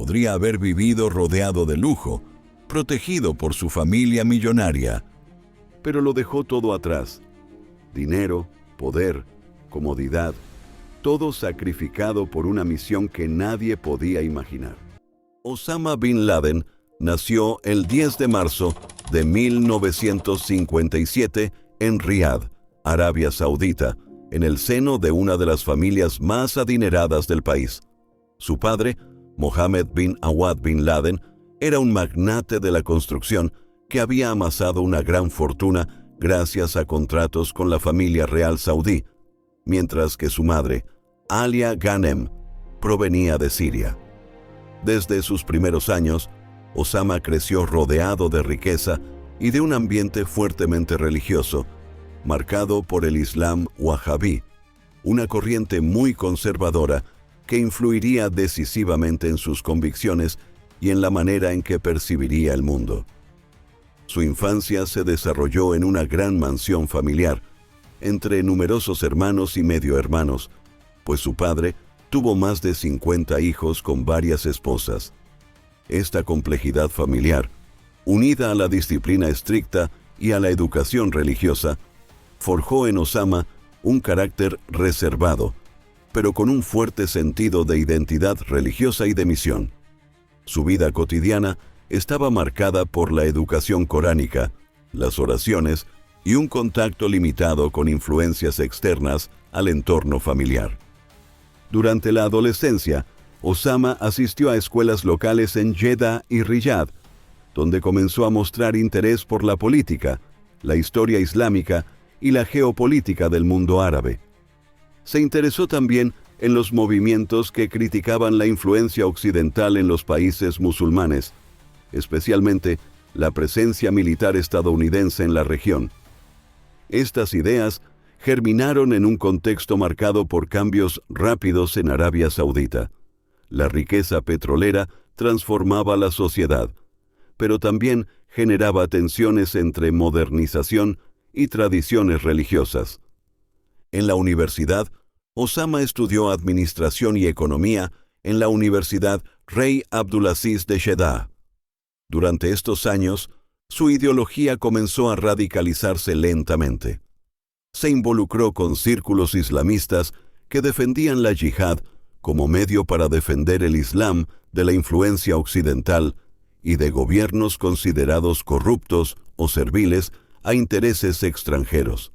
podría haber vivido rodeado de lujo, protegido por su familia millonaria. Pero lo dejó todo atrás. Dinero, poder, comodidad, todo sacrificado por una misión que nadie podía imaginar. Osama Bin Laden nació el 10 de marzo de 1957 en Riad, Arabia Saudita, en el seno de una de las familias más adineradas del país. Su padre, Mohammed bin Awad bin Laden, era un magnate de la construcción que había amasado una gran fortuna gracias a contratos con la familia real saudí, mientras que su madre, Alia Ghanem, provenía de Siria. Desde sus primeros años, Osama creció rodeado de riqueza y de un ambiente fuertemente religioso, marcado por el Islam Wahhabí, una corriente muy conservadora que influiría decisivamente en sus convicciones y en la manera en que percibiría el mundo. Su infancia se desarrolló en una gran mansión familiar, entre numerosos hermanos y medio hermanos, pues su padre tuvo más de 50 hijos con varias esposas. Esta complejidad familiar, unida a la disciplina estricta y a la educación religiosa, forjó en Osama un carácter reservado, pero con un fuerte sentido de identidad religiosa y de misión. Su vida cotidiana estaba marcada por la educación coránica, las oraciones y un contacto limitado con influencias externas al entorno familiar. Durante la adolescencia, Osama asistió a escuelas locales en Jeddah y Riyadh, donde comenzó a mostrar interés por la política, la historia islámica y la geopolítica del mundo árabe. Se interesó también en los movimientos que criticaban la influencia occidental en los países musulmanes, especialmente la presencia militar estadounidense en la región. Estas ideas germinaron en un contexto marcado por cambios rápidos en Arabia Saudita. La riqueza petrolera transformaba la sociedad, pero también generaba tensiones entre modernización y tradiciones religiosas. En la universidad, Osama estudió administración y economía en la Universidad Rey Abdulaziz de Jeddah. Durante estos años, su ideología comenzó a radicalizarse lentamente. Se involucró con círculos islamistas que defendían la yihad como medio para defender el Islam de la influencia occidental y de gobiernos considerados corruptos o serviles a intereses extranjeros.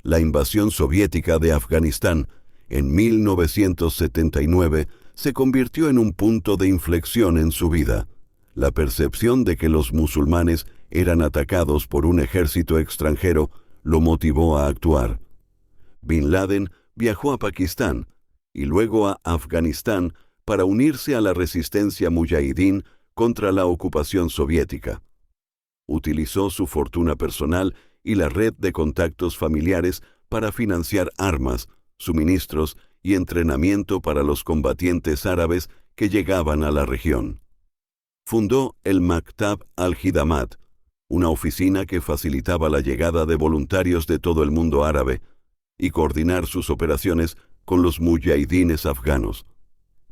La invasión soviética de Afganistán en 1979 se convirtió en un punto de inflexión en su vida. La percepción de que los musulmanes eran atacados por un ejército extranjero lo motivó a actuar. Bin Laden viajó a Pakistán y luego a Afganistán para unirse a la resistencia mujahidín contra la ocupación soviética. Utilizó su fortuna personal y la red de contactos familiares para financiar armas, suministros y entrenamiento para los combatientes árabes que llegaban a la región. Fundó el Maktab al-Hidamat, una oficina que facilitaba la llegada de voluntarios de todo el mundo árabe y coordinar sus operaciones con los mujahidines afganos.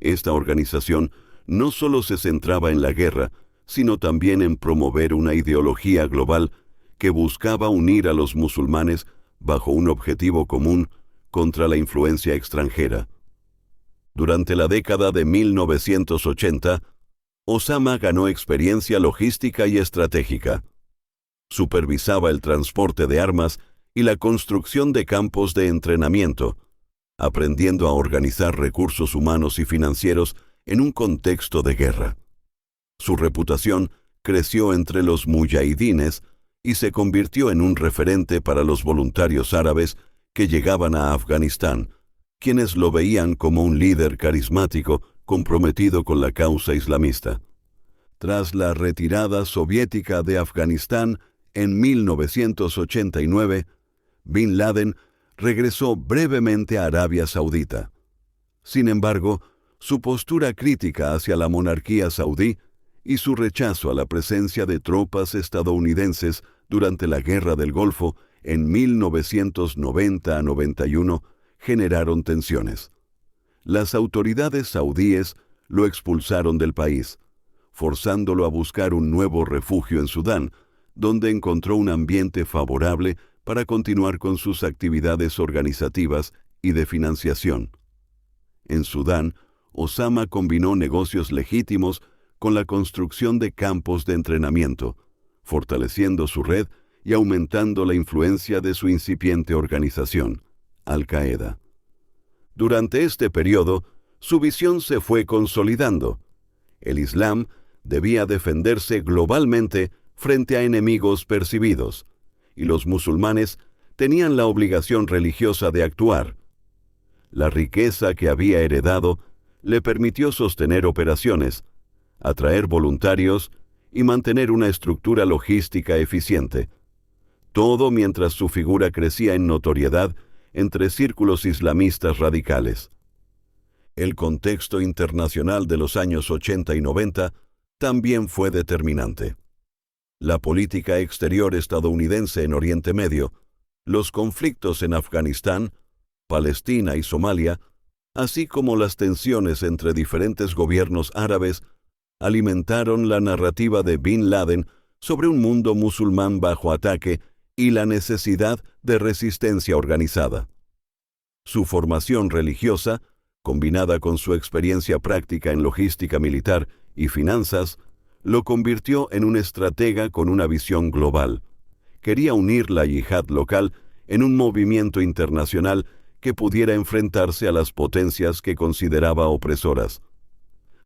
Esta organización no solo se centraba en la guerra, sino también en promover una ideología global que buscaba unir a los musulmanes bajo un objetivo común contra la influencia extranjera. Durante la década de 1980, Osama ganó experiencia logística y estratégica. Supervisaba el transporte de armas y la construcción de campos de entrenamiento, aprendiendo a organizar recursos humanos y financieros en un contexto de guerra. Su reputación creció entre los mujahidines y se convirtió en un referente para los voluntarios árabes que llegaban a Afganistán, quienes lo veían como un líder carismático comprometido con la causa islamista. Tras la retirada soviética de Afganistán en 1989, Bin Laden regresó brevemente a Arabia Saudita. Sin embargo, su postura crítica hacia la monarquía saudí y su rechazo a la presencia de tropas estadounidenses durante la Guerra del Golfo en 1990 a 91 generaron tensiones. Las autoridades saudíes lo expulsaron del país, forzándolo a buscar un nuevo refugio en Sudán, donde encontró un ambiente favorable para continuar con sus actividades organizativas y de financiación. En Sudán, Osama combinó negocios legítimos con la construcción de campos de entrenamiento, fortaleciendo su red y aumentando la influencia de su incipiente organización, Al-Qaeda. Durante este periodo, su visión se fue consolidando. El Islam debía defenderse globalmente frente a enemigos percibidos, y los musulmanes tenían la obligación religiosa de actuar. La riqueza que había heredado le permitió sostener operaciones, atraer voluntarios y mantener una estructura logística eficiente. Todo mientras su figura crecía en notoriedad entre círculos islamistas radicales. El contexto internacional de los años 80 y 90 también fue determinante. La política exterior estadounidense en Oriente Medio, los conflictos en Afganistán, Palestina y Somalia, así como las tensiones entre diferentes gobiernos árabes, alimentaron la narrativa de Bin Laden sobre un mundo musulmán bajo ataque y la necesidad de resistencia organizada. Su formación religiosa, combinada con su experiencia práctica en logística militar y finanzas, lo convirtió en un estratega con una visión global. Quería unir la yihad local en un movimiento internacional que pudiera enfrentarse a las potencias que consideraba opresoras.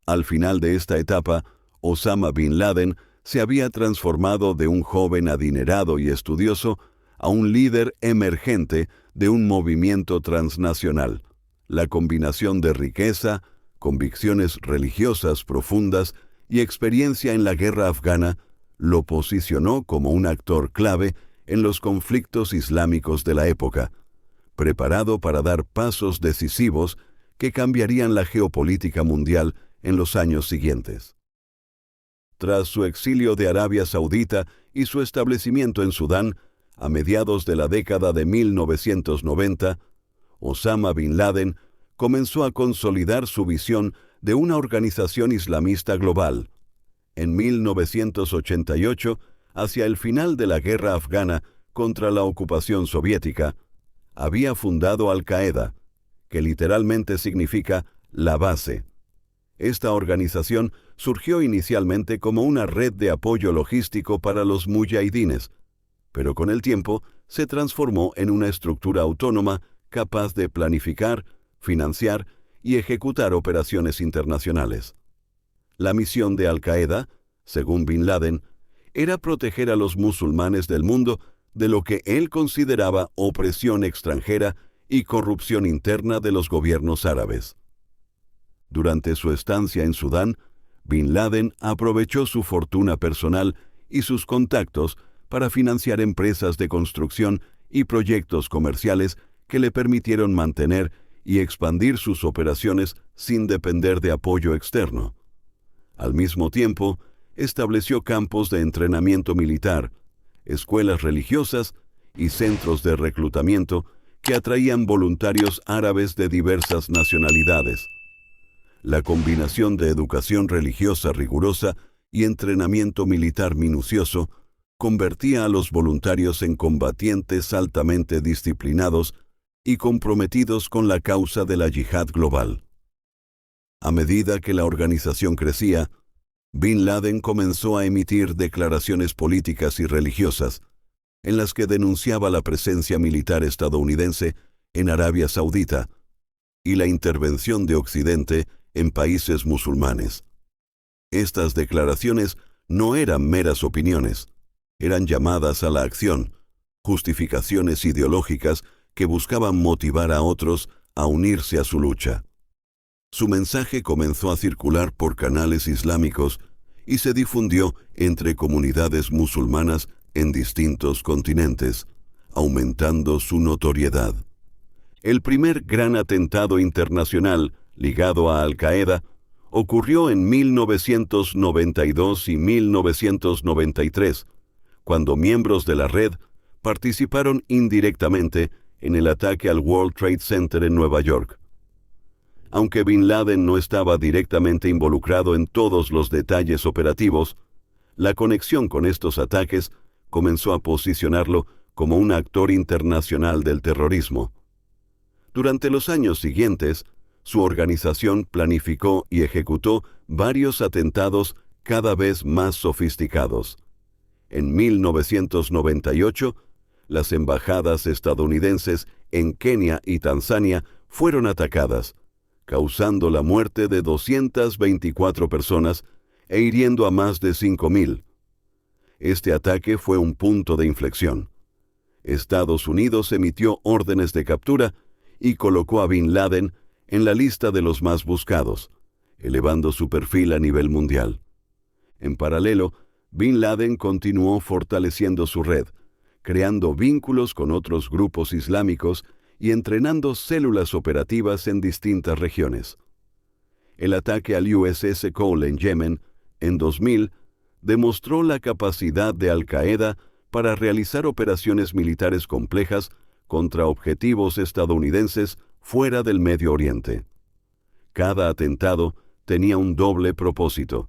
Al final de esta etapa, Osama Bin Laden se había transformado de un joven adinerado y estudioso a un líder emergente de un movimiento transnacional. La combinación de riqueza, convicciones religiosas profundas y experiencia en la guerra afgana lo posicionó como un actor clave en los conflictos islámicos de la época, preparado para dar pasos decisivos que cambiarían la geopolítica mundial en los años siguientes. Tras su exilio de Arabia Saudita y su establecimiento en Sudán, a mediados de la década de 1990, Osama Bin Laden comenzó a consolidar su visión de una organización islamista global. En 1988, hacia el final de la guerra afgana contra la ocupación soviética, había fundado Al-Qaeda, que literalmente significa la base. Esta organización surgió inicialmente como una red de apoyo logístico para los muyahidines, pero con el tiempo se transformó en una estructura autónoma capaz de planificar, financiar y ejecutar operaciones internacionales. La misión de Al-Qaeda, según Bin Laden, era proteger a los musulmanes del mundo de lo que él consideraba opresión extranjera y corrupción interna de los gobiernos árabes. Durante su estancia en Sudán, Bin Laden aprovechó su fortuna personal y sus contactos para financiar empresas de construcción y proyectos comerciales que le permitieron mantener y expandir sus operaciones sin depender de apoyo externo. Al mismo tiempo, estableció campos de entrenamiento militar, escuelas religiosas y centros de reclutamiento que atraían voluntarios árabes de diversas nacionalidades. La combinación de educación religiosa rigurosa y entrenamiento militar minucioso convertía a los voluntarios en combatientes altamente disciplinados y comprometidos con la causa de la yihad global. A medida que la organización crecía, Bin Laden comenzó a emitir declaraciones políticas y religiosas, en las que denunciaba la presencia militar estadounidense en Arabia Saudita y la intervención de Occidente en países musulmanes. Estas declaraciones no eran meras opiniones, eran llamadas a la acción, justificaciones ideológicas que buscaban motivar a otros a unirse a su lucha. Su mensaje comenzó a circular por canales islámicos y se difundió entre comunidades musulmanas en distintos continentes, aumentando su notoriedad. El primer gran atentado internacional ligado a Al-Qaeda ocurrió en 1992 y 1993, cuando miembros de la red participaron indirectamente en el ataque al World Trade Center en Nueva York. Aunque Bin Laden no estaba directamente involucrado en todos los detalles operativos, la conexión con estos ataques comenzó a posicionarlo como un actor internacional del terrorismo. Durante los años siguientes, su organización planificó y ejecutó varios atentados cada vez más sofisticados. En 1998, las embajadas estadounidenses en Kenia y Tanzania fueron atacadas, causando la muerte de 224 personas e hiriendo a más de 5.000. Este ataque fue un punto de inflexión. Estados Unidos emitió órdenes de captura y colocó a Bin Laden en la lista de los más buscados, elevando su perfil a nivel mundial. En paralelo, Bin Laden continuó fortaleciendo su red, creando vínculos con otros grupos islámicos y entrenando células operativas en distintas regiones. El ataque al USS Cole en Yemen, en 2000, demostró la capacidad de Al-Qaeda para realizar operaciones militares complejas contra objetivos estadounidenses fuera del Medio Oriente. Cada atentado tenía un doble propósito: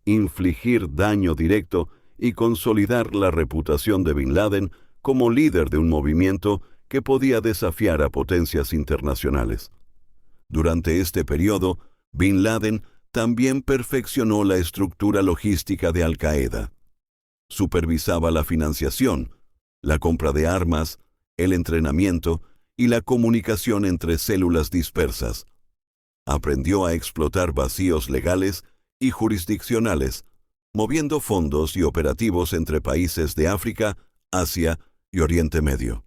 infligir daño directo y consolidar la reputación de Bin Laden como líder de un movimiento que podía desafiar a potencias internacionales. Durante este periodo, Bin Laden también perfeccionó la estructura logística de Al-Qaeda. Supervisaba la financiación, la compra de armas, el entrenamiento y la comunicación entre células dispersas. Aprendió a explotar vacíos legales y jurisdiccionales, moviendo fondos y operativos entre países de África, Asia y Oriente Medio.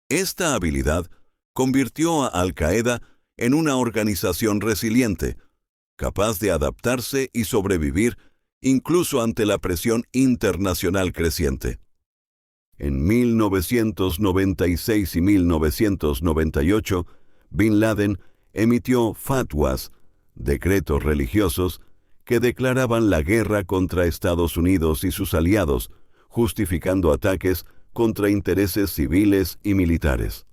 Esta habilidad convirtió a Al-Qaeda en una organización resiliente, capaz de adaptarse y sobrevivir incluso ante la presión internacional creciente. En 1996 y 1998, Bin Laden emitió fatwas, decretos religiosos, que declaraban la guerra contra Estados Unidos y sus aliados, justificando ataques contra intereses civiles y militares.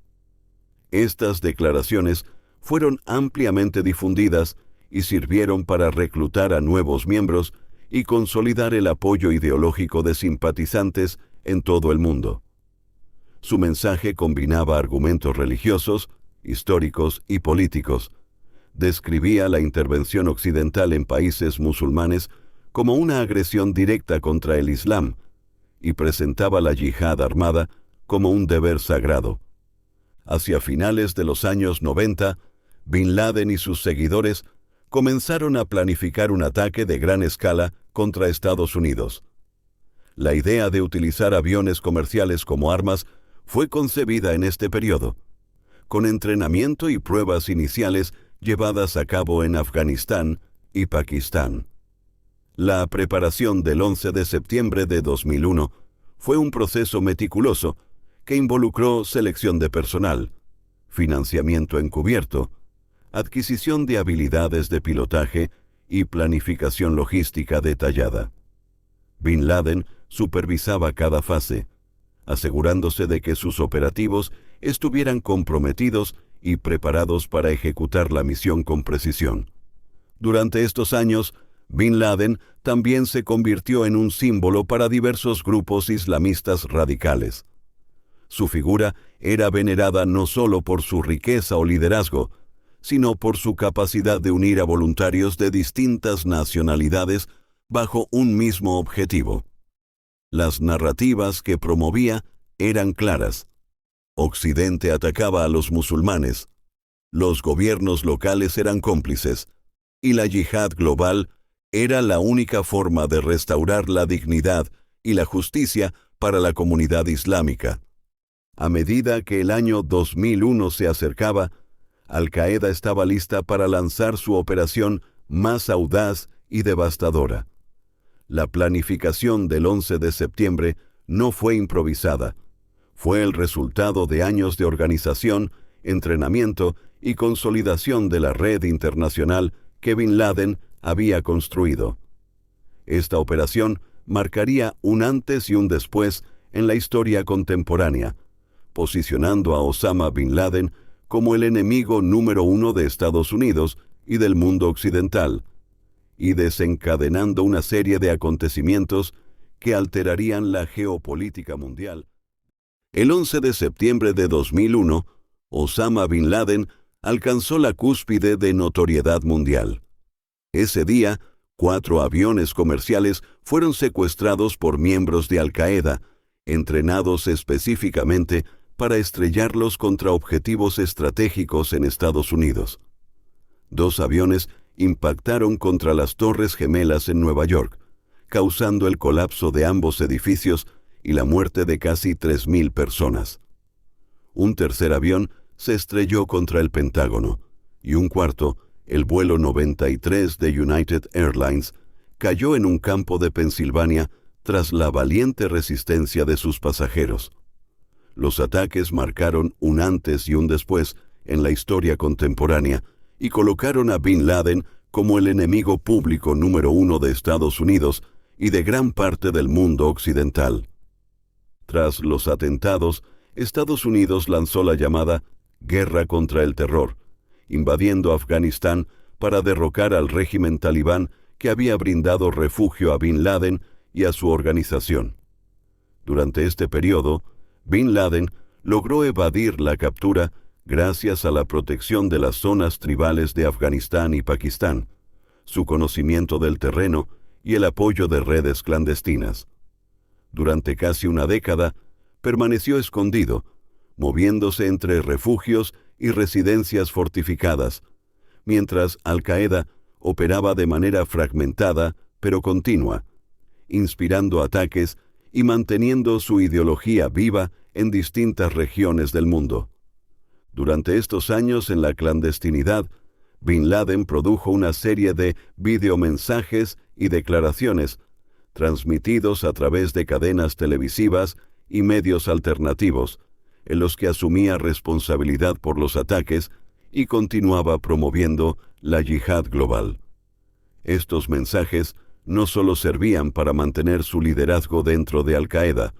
Estas declaraciones fueron ampliamente difundidas y sirvieron para reclutar a nuevos miembros y consolidar el apoyo ideológico de simpatizantes en todo el mundo. Su mensaje combinaba argumentos religiosos, históricos y políticos. Describía la intervención occidental en países musulmanes como una agresión directa contra el Islam y presentaba la yihad armada como un deber sagrado. Hacia finales de los años 90, Bin Laden y sus seguidores comenzaron a planificar un ataque de gran escala contra Estados Unidos. La idea de utilizar aviones comerciales como armas fue concebida en este periodo, con entrenamiento y pruebas iniciales llevadas a cabo en Afganistán y Pakistán. La preparación del 11 de septiembre de 2001 fue un proceso meticuloso que involucró selección de personal, financiamiento encubierto, adquisición de habilidades de pilotaje y planificación logística detallada. Bin Laden supervisaba cada fase, asegurándose de que sus operativos estuvieran comprometidos y preparados para ejecutar la misión con precisión. Durante estos años, Bin Laden también se convirtió en un símbolo para diversos grupos islamistas radicales. Su figura era venerada no solo por su riqueza o liderazgo, sino por su capacidad de unir a voluntarios de distintas nacionalidades bajo un mismo objetivo. Las narrativas que promovía eran claras. Occidente atacaba a los musulmanes, los gobiernos locales eran cómplices, y la yihad global era la única forma de restaurar la dignidad y la justicia para la comunidad islámica. A medida que el año 2001 se acercaba, Al-Qaeda estaba lista para lanzar su operación más audaz y devastadora. La planificación del 11 de septiembre no fue improvisada. Fue el resultado de años de organización, entrenamiento y consolidación de la red internacional que Bin Laden había construido. Esta operación marcaría un antes y un después en la historia contemporánea, posicionando a Osama Bin Laden como el enemigo número uno de Estados Unidos y del mundo occidental, y desencadenando una serie de acontecimientos que alterarían la geopolítica mundial. El 11 de septiembre de 2001, Osama Bin Laden alcanzó la cúspide de notoriedad mundial. Ese día, 4 aviones comerciales fueron secuestrados por miembros de Al-Qaeda, entrenados específicamente para estrellarlos contra objetivos estratégicos en Estados Unidos. 2 aviones impactaron contra las Torres Gemelas en Nueva York, causando el colapso de ambos edificios y la muerte de casi 3.000 personas. Un tercer avión se estrelló contra el Pentágono, y un cuarto, el vuelo 93 de United Airlines, cayó en un campo de Pensilvania tras la valiente resistencia de sus pasajeros. Los ataques marcaron un antes y un después en la historia contemporánea y colocaron a Bin Laden como el enemigo público número uno de Estados Unidos y de gran parte del mundo occidental. Tras los atentados, Estados Unidos lanzó la llamada Guerra contra el Terror, invadiendo Afganistán para derrocar al régimen talibán que había brindado refugio a Bin Laden y a su organización. Durante este periodo, Bin Laden logró evadir la captura gracias a la protección de las zonas tribales de Afganistán y Pakistán, su conocimiento del terreno y el apoyo de redes clandestinas. Durante casi una década, permaneció escondido, moviéndose entre refugios y residencias fortificadas, mientras Al-Qaeda operaba de manera fragmentada pero continua, inspirando ataques y manteniendo su ideología viva en distintas regiones del mundo. Durante estos años en la clandestinidad, Bin Laden produjo una serie de videomensajes y declaraciones transmitidos a través de cadenas televisivas y medios alternativos, en los que asumía responsabilidad por los ataques y continuaba promoviendo la yihad global. Estos mensajes no solo servían para mantener su liderazgo dentro de Al-Qaeda,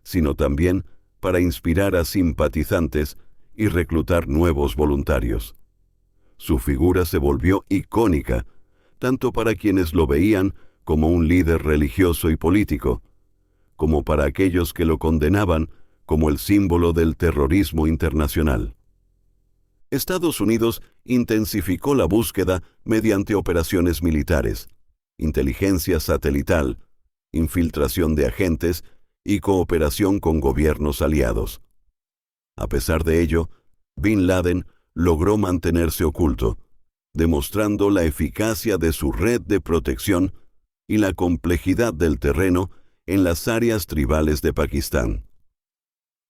sino también para inspirar a simpatizantes y reclutar nuevos voluntarios. Su figura se volvió icónica, tanto para quienes lo veían como un líder religioso y político, como para aquellos que lo condenaban como el símbolo del terrorismo internacional. Estados Unidos intensificó la búsqueda mediante operaciones militares, inteligencia satelital, infiltración de agentes y cooperación con gobiernos aliados. A pesar de ello, Bin Laden logró mantenerse oculto, demostrando la eficacia de su red de protección y la complejidad del terreno en las áreas tribales de Pakistán.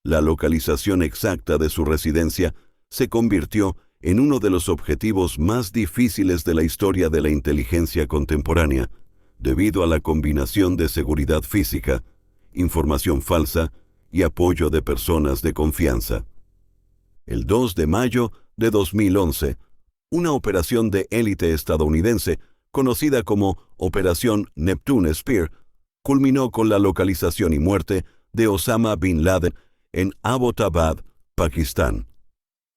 La localización exacta de su residencia se convirtió en uno de los objetivos más difíciles de la historia de la inteligencia contemporánea, debido a la combinación de seguridad física, información falsa y apoyo de personas de confianza. El 2 de mayo de 2011, una operación de élite estadounidense, conocida como Operación Neptune Spear, culminó con la localización y muerte de Osama Bin Laden en Abbottabad, Pakistán.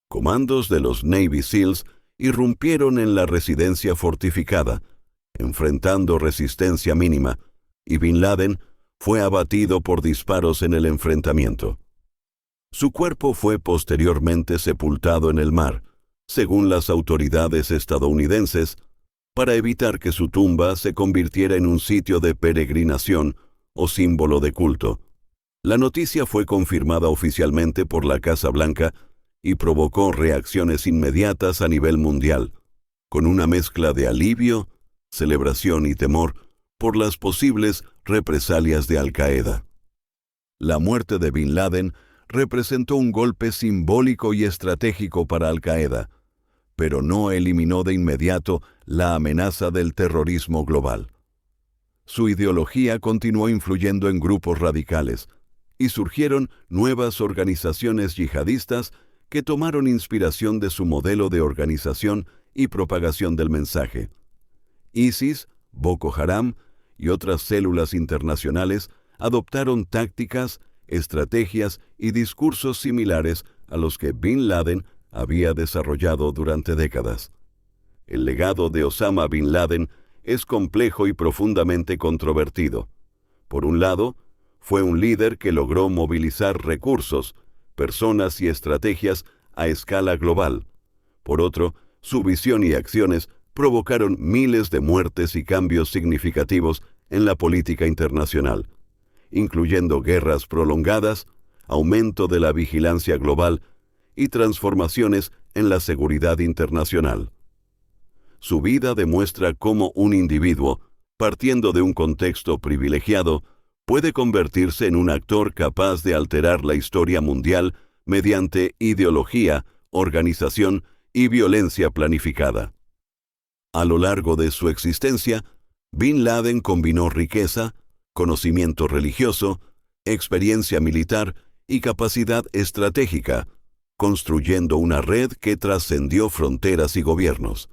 Comandos de los Navy SEALs irrumpieron en la residencia fortificada, enfrentando resistencia mínima, y Bin Laden fue abatido por disparos en el enfrentamiento. Su cuerpo fue posteriormente sepultado en el mar, según las autoridades estadounidenses, para evitar que su tumba se convirtiera en un sitio de peregrinación o símbolo de culto. La noticia fue confirmada oficialmente por la Casa Blanca y provocó reacciones inmediatas a nivel mundial, con una mezcla de alivio, celebración y temor por las posibles represalias de Al-Qaeda. La muerte de Bin Laden representó un golpe simbólico y estratégico para Al-Qaeda, pero no eliminó de inmediato la amenaza del terrorismo global. Su ideología continuó influyendo en grupos radicales, y surgieron nuevas organizaciones yihadistas que tomaron inspiración de su modelo de organización y propagación del mensaje. ISIS, Boko Haram y otras células internacionales adoptaron tácticas, estrategias y discursos similares a los que Bin Laden había desarrollado durante décadas. El legado de Osama Bin Laden es complejo y profundamente controvertido. Por un lado, fue un líder que logró movilizar recursos, personas y estrategias a escala global. Por otro, su visión y acciones provocaron miles de muertes y cambios significativos en la política internacional, incluyendo guerras prolongadas, aumento de la vigilancia global y transformaciones en la seguridad internacional. Su vida demuestra cómo un individuo, partiendo de un contexto privilegiado, puede convertirse en un actor capaz de alterar la historia mundial mediante ideología, organización y violencia planificada. A lo largo de su existencia, Bin Laden combinó riqueza, conocimiento religioso, experiencia militar y capacidad estratégica, construyendo una red que trascendió fronteras y gobiernos.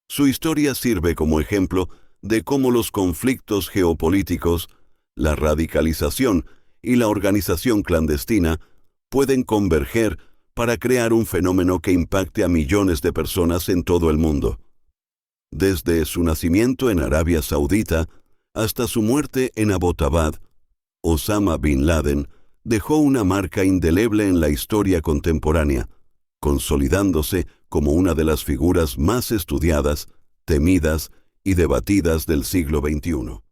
Su historia sirve como ejemplo de cómo los conflictos geopolíticos, la radicalización y la organización clandestina pueden converger para crear un fenómeno que impacte a millones de personas en todo el mundo. Desde su nacimiento en Arabia Saudita hasta su muerte en Abbottabad, Osama Bin Laden dejó una marca indeleble en la historia contemporánea, consolidándose como una de las figuras más estudiadas, temidas y debatidas del siglo XXI.